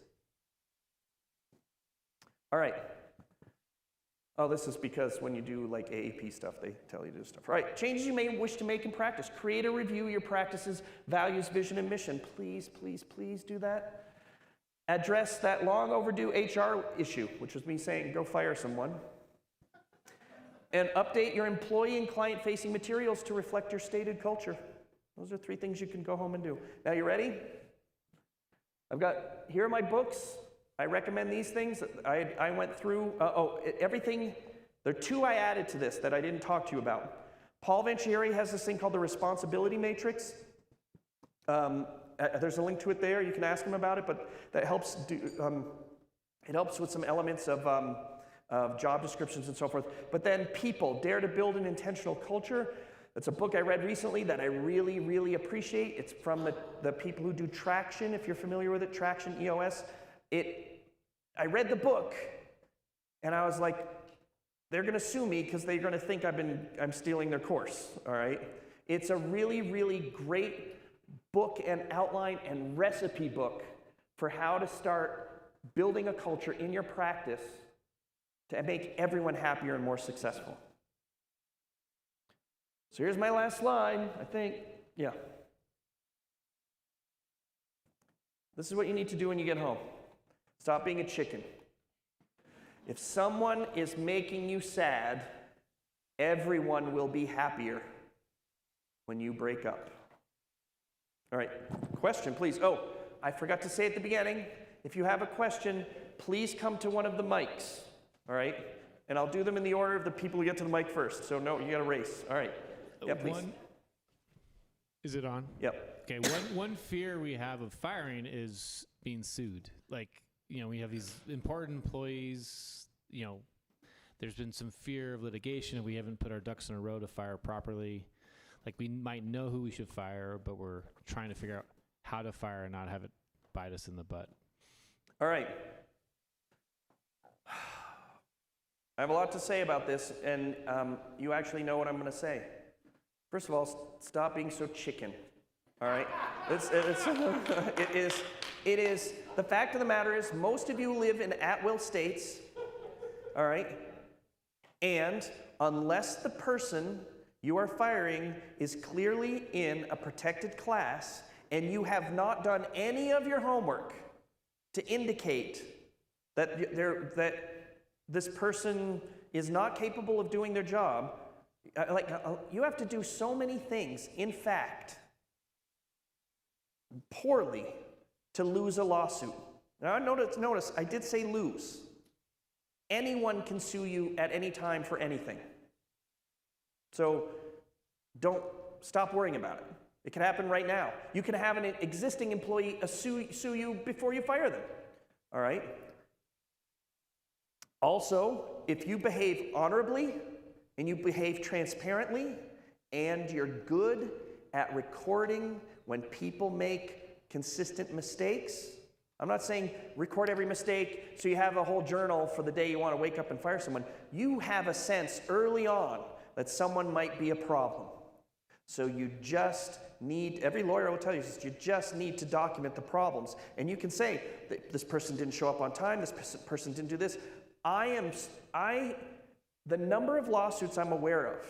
A: All right. Oh, this is because when you do like AAP stuff, they tell you to do stuff. All right, changes you may wish to make in practice. Create or review your practice's values, vision, and mission. Please, please, please do that. Address that long overdue HR issue, which was me saying, go fire someone. And update your employee and client-facing materials to reflect your stated culture. Those are 3 things you can go home and do. Now, you ready? Here are my books. I recommend these things. I went through, everything. There are 2 I added to this that I didn't talk to you about. Paul Vancieri has this thing called the responsibility matrix. There's a link to it there. You can ask him about it, but that helps it helps with some elements of job descriptions and so forth. But then people, Dare to Build an Intentional Culture. It's a book I read recently that I really, really appreciate. It's from the people who do Traction, if you're familiar with it, Traction, EOS. I read the book, and I was like, they're going to sue me because they're going to think I'm stealing their course, all right? It's a really, really great book and outline and recipe book for how to start building a culture in your practice to make everyone happier and more successful. So here's my last slide, I think. Yeah. This is what you need to do when you get home. Stop being a chicken. If someone is making you sad, everyone will be happier when you break up. All right, question, please. Oh, I forgot to say at the beginning, if you have a question, please come to one of the mics, all right? And I'll do them in the order of the people who get to the mic first. So no, you got to race. All right. Yeah, please.
B: Is it on?
A: Yep.
B: Okay, one fear we have of firing is being sued. Like, we have these important employees, there's been some fear of litigation and we haven't put our ducks in a row to fire properly. Like, we might know who we should fire, but we're trying to figure out how to fire and not have it bite us in the butt.
A: All right. I have a lot to say about this, and you actually know what I'm going to say. First of all, stop being so chicken. All right? It is, the fact of the matter is, most of you live in at-will states, all right? And unless the person you are firing is clearly in a protected class, and you have not done any of your homework to indicate that this person is not capable of doing their job, you have to do so many things, in fact, poorly, to lose a lawsuit. Now, notice, I did say lose. Anyone can sue you at any time for anything. So don't stop worrying about it. It can happen right now. You can have an existing employee sue you before you fire them. All right? Also, if you behave honorably and you behave transparently and you're good at recording when people make consistent mistakes, I'm not saying record every mistake so you have a whole journal for the day you want to wake up and fire someone. You have a sense early on that someone might be a problem. So you just need, every lawyer will tell you this, you just need to document the problems. And you can say, this person didn't show up on time, this person didn't do this. The number of lawsuits I'm aware of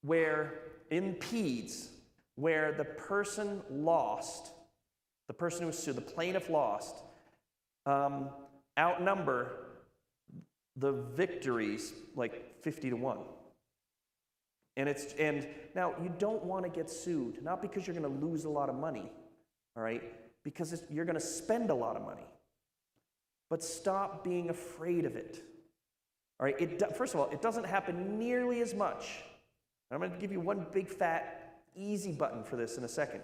A: where, in PEDS, where the person lost, the person who was sued, the plaintiff lost, outnumber the victories like 50-1. And now you don't want to get sued, not because you're going to lose a lot of money, all right? Because you're going to spend a lot of money. But stop being afraid of it. All right, first of all, it doesn't happen nearly as much. I'm going to give you one big fat easy button for this in a second.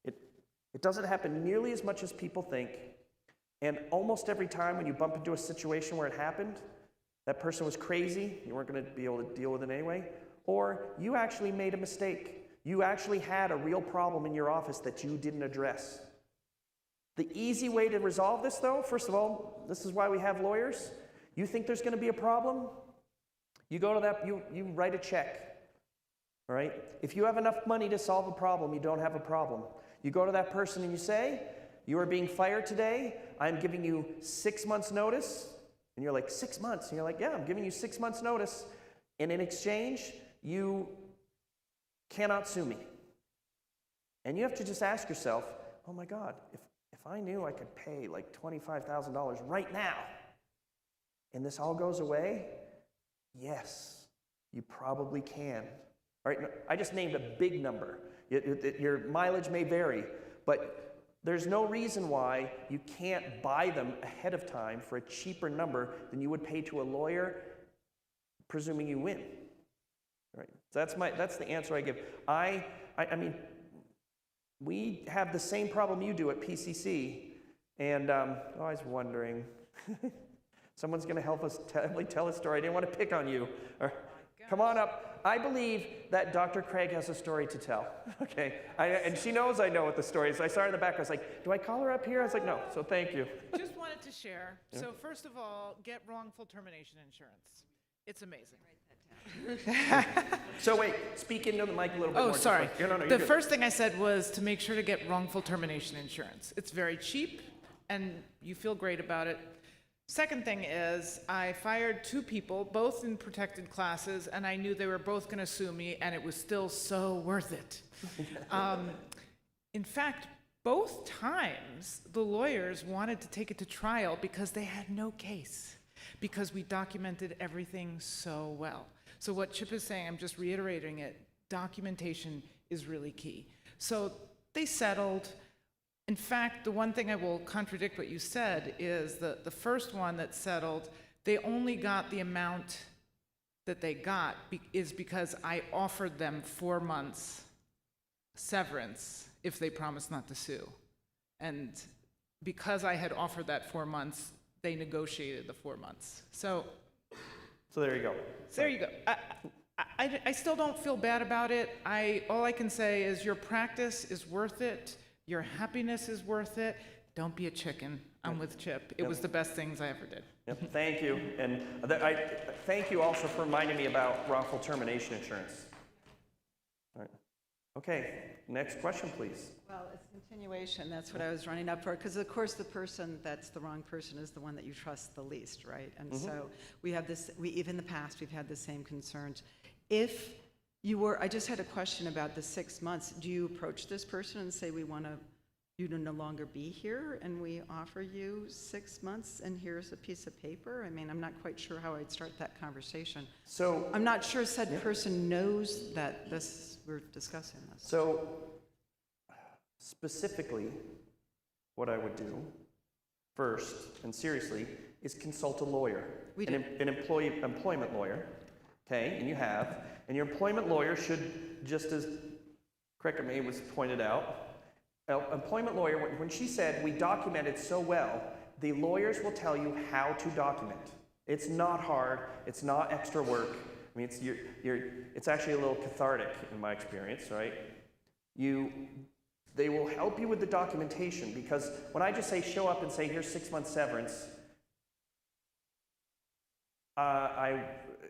A: It doesn't happen nearly as much as people think. And almost every time when you bump into a situation where it happened, that person was crazy, you weren't going to be able to deal with it anyway, or you actually made a mistake. You actually had a real problem in your office that you didn't address. The easy way to resolve this, though, first of all, this is why we have lawyers. You think there's going to be a problem? You go to that, you write a check, all right? If you have enough money to solve a problem, you don't have a problem. You go to that person and you say, you are being fired today. I'm giving you 6 months notice. And you're like, 6 months? And you're like, yeah, I'm giving you 6 months notice. And in exchange, you cannot sue me. And you have to just ask yourself, oh my God, if I knew I could pay like $25,000 right now, and this all goes away, yes, you probably can. All right, I just named a big number. Your mileage may vary, but there's no reason why you can't buy them ahead of time for a cheaper number than you would pay to a lawyer, presuming you win. All right, so that's the answer I give. I mean, we have the same problem you do at PCC, and I was wondering, someone's going to help us tell a story. I didn't want to pick on you. Come on up. I believe that Dr. Craig has a story to tell. Okay, and she knows I know what the story is. I saw her in the back. I was like, do I call her up here? I was like, no. So thank you.
C: Just wanted to share. Yeah. So first of all, get wrongful termination insurance. It's amazing.
A: So wait, speak into the mic a little bit more.
C: Oh, sorry.
A: No,
C: the first thing I said was to make sure to get wrongful termination insurance. It's very cheap, and you feel great about it. Second thing is, I fired 2 people, both in protected classes, and I knew they were both going to sue me, and it was still so worth it. In fact, both times, the lawyers wanted to take it to trial because they had no case, because we documented everything so well. So what Chip is saying, I'm just reiterating it, documentation is really key. So they settled. In fact, the one thing I will contradict what you said is the first one that settled, they only got the amount that they got is because I offered them 4 months severance if they promised not to sue. And because I had offered that 4 months, they negotiated the 4 months. So
A: there you go.
C: There you go. I still don't feel bad about it. All I can say is your practice is worth it. Your happiness is worth it. Don't be a chicken. I'm with Chip. It was the best things I ever did.
A: Yep, thank you. And I thank you also for reminding me about wrongful termination insurance. All right. Okay, next question, please.
D: Well, it's continuation. That's what I was running up for. Because, of course, the person that's the wrong person is the one that you trust the least, right? And so we have this, even in the past, we've had the same concerns. If you were, I just had a question about the 6 months. Do you approach this person and say, we want you to no longer be here, and we offer you 6 months, and here's a piece of paper? I mean, I'm not quite sure how I'd start that conversation.
A: So
D: I'm not sure said person knows that we're discussing this.
A: So specifically, what I would do first, and seriously, is consult a lawyer, an employment lawyer, okay? And and your employment lawyer should, just as Crickamy was pointed out, employment lawyer, when she said we documented so well, the lawyers will tell you how to document. It's not hard. It's not extra work. I mean, it's actually a little cathartic in my experience, right? They will help you with the documentation, because when I just say show up and say here's 6 months severance, I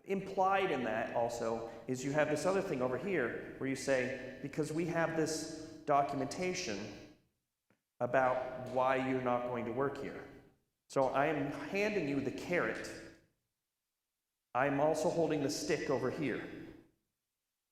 A: implied in that also is you have this other thing over here where you say, because we have this documentation about why you're not going to work here. So I am handing you the carrot. I'm also holding the stick over here.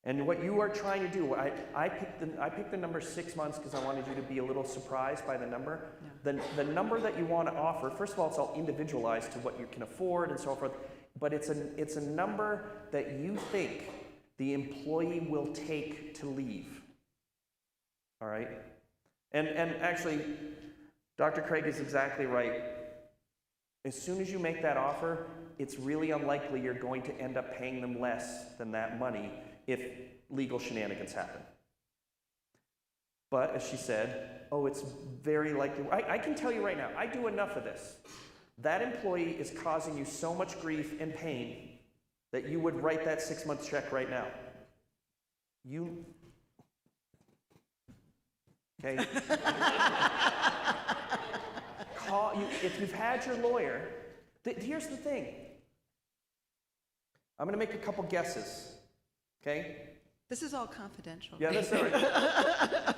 A: And what you are trying to do, I picked the number 6 months because I wanted you to be a little surprised by the number. Yeah. The number that you want to offer, first of all, it's all individualized to what you can afford and so forth, but it's a number that you think the employee will take to leave. All right? And actually, Dr. Craig is exactly right. As soon as you make that offer, it's really unlikely you're going to end up paying them less than that money if legal shenanigans happen. But as she said, it's very likely. I can tell you right now, I do enough of this. That employee is causing you so much grief and pain that you would write that 6 month check right now. Okay? If you've had your lawyer, here's the thing. I'm going to make a couple guesses. Okay?
D: This is all confidential.
A: Yeah, that's all right.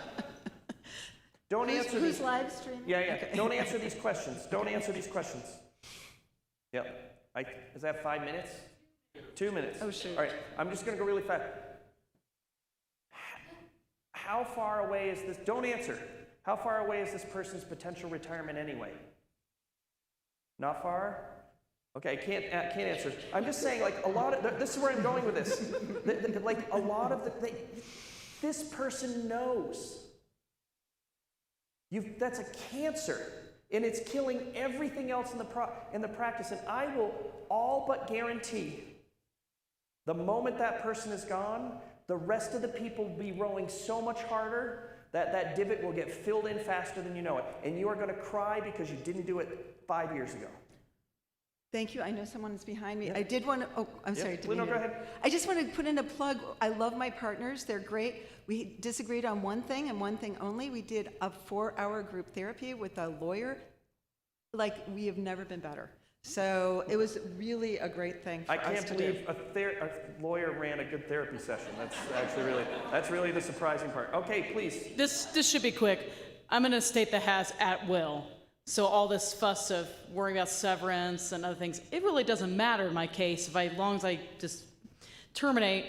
A: Don't answer
D: who's
A: these.
D: Live streaming?
A: Yeah.
D: Okay.
A: Don't answer these questions. Don't answer these questions. Yep. Is that 5 minutes? 2 minutes.
D: Oh, shoot.
A: All right. I'm just going to go really fast. How far away is this? Don't answer. How far away is this person's potential retirement anyway? Not far? Okay, I can't answer. I'm just saying, like, a lot of, this is where I'm going with this. Like, a lot of this person knows. That's a cancer, and it's killing everything else in the practice, and I will all but guarantee the moment that person is gone, the rest of the people will be rowing so much harder that divot will get filled in faster than you know it, and you are going to cry because you didn't do it 5 years ago.
D: Thank you. I know someone is behind me.
A: Yep.
D: I did want to, I'm sorry.
A: No, go ahead.
D: I just want to put in a plug. I love my partners. They're great. We disagreed on one thing and one thing only. We did a 4-hour group therapy with a lawyer. Like, we have never been better. So it was really a great thing for us to do.
A: I can't believe a lawyer ran a good therapy session. That's actually really the surprising part. Okay, please.
E: This should be quick. I'm going to state that has at will. So all this fuss of worrying about severance and other things, it really doesn't matter in my case. As long as I just terminate,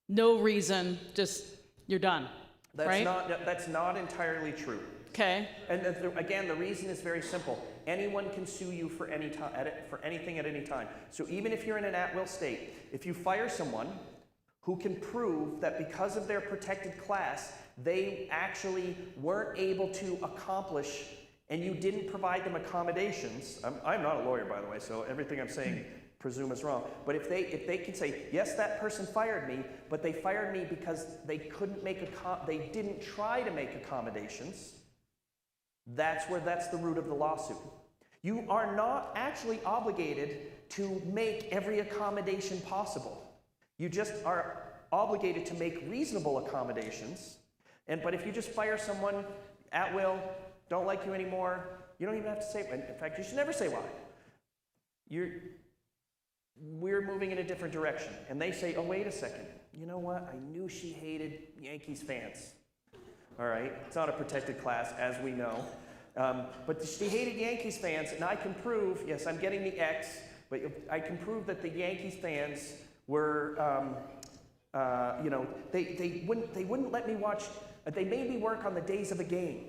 E: no reason, just you're done. Right?
A: That's not entirely true.
E: Okay.
A: And again, the reason is very simple. Anyone can sue you for anything at any time. So even if you're in an at-will state, if you fire someone who can prove that because of their protected class, they actually weren't able to accomplish, and you didn't provide them accommodations. I'm not a lawyer, by the way, so everything I'm saying presume is wrong. But if they can say, yes, that person fired me, but they fired me because they didn't try to make accommodations, that's the root of the lawsuit. You are not actually obligated to make every accommodation possible. You just are obligated to make reasonable accommodations. But if you just fire someone at will, don't like you anymore, you don't even have to say, in fact, you should never say why. We're moving in a different direction. And they say, oh, wait a second. You know what? I knew she hated Yankees fans. All right? It's not a protected class, as we know. But she hated Yankees fans, and I can prove, yes, I'm getting the X, but I can prove that the Yankees fans were, they wouldn't let me watch, they made me work on the days of a game.